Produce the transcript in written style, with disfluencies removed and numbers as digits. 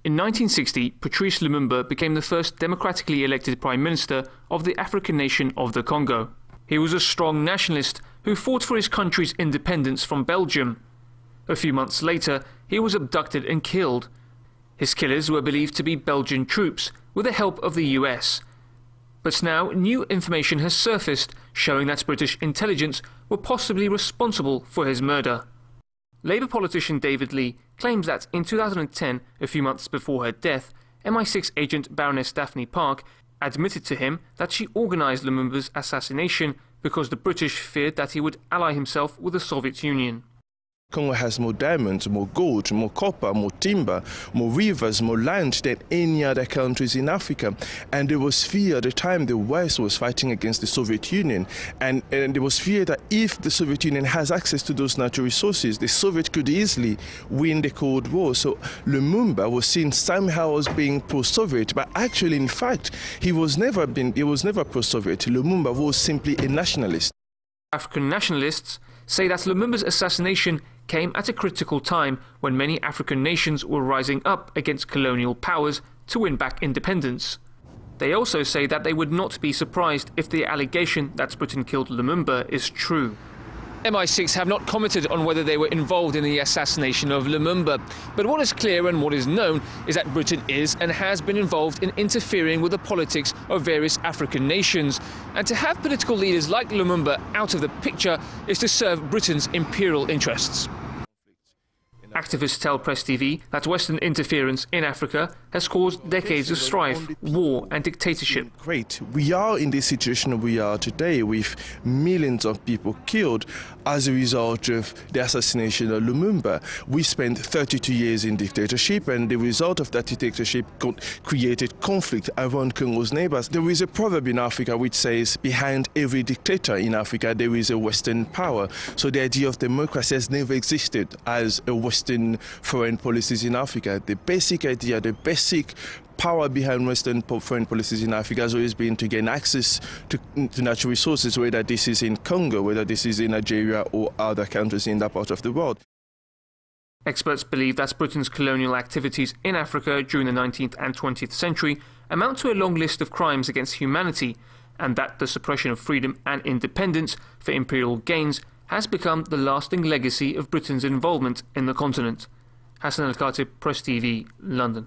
In 1960, Patrice Lumumba became the first democratically elected Prime Minister of the African nation of the Congo. He was a strong nationalist who fought for his country's independence from Belgium. A few months later, he was abducted and killed. His killers were believed to be Belgian troops, with the help of the US. But now new information has surfaced showing that British intelligence were possibly responsible for his murder. Labour politician David Lee claims that in 2010, a few months before her death, MI6 agent Baroness Daphne Park admitted to him that she organised Lumumba's assassination because the British feared that he would ally himself with the Soviet Union. Congo has more diamonds, more gold, more copper, more timber, more rivers, more land than any other countries in Africa. And there was fear at the time the West was fighting against the Soviet Union. And there was fear that if the Soviet Union has access to those natural resources, the Soviet could easily win the Cold War. So Lumumba was seen somehow as being pro-Soviet, but actually, in fact, he was never pro-Soviet. Lumumba was simply a nationalist. African nationalists say that Lumumba's assassination came at a critical time when many African nations were rising up against colonial powers to win back independence. They also say that they would not be surprised if the allegation that Britain killed Lumumba is true. MI6 have not commented on whether they were involved in the assassination of Lumumba, but what is clear and what is known is that Britain is and has been involved in interfering with the politics of various African nations. And to have political leaders like Lumumba out of the picture is to serve Britain's imperial interests. Activists tell Press TV that Western interference in Africa has caused decades of strife, war and dictatorship. Great. We are in this situation we are today with millions of people killed as a result of the assassination of Lumumba. We spent 32 years in dictatorship, and the result of that dictatorship created conflict around Congo's neighbors. There is a proverb in Africa which says, behind every dictator in Africa there is a Western power. So the idea of democracy has never existed as a Western foreign policies in Africa. The basic idea, the basic power behind Western foreign policies in Africa has always been to gain access to natural resources, whether this is in Congo, whether this is in Nigeria or other countries in that part of the world. Experts believe that Britain's colonial activities in Africa during the 19th and 20th century amount to a long list of crimes against humanity, and that the suppression of freedom and independence for imperial gains has become the lasting legacy of Britain's involvement in the continent. Hassan Al-Khatib, Press TV, London.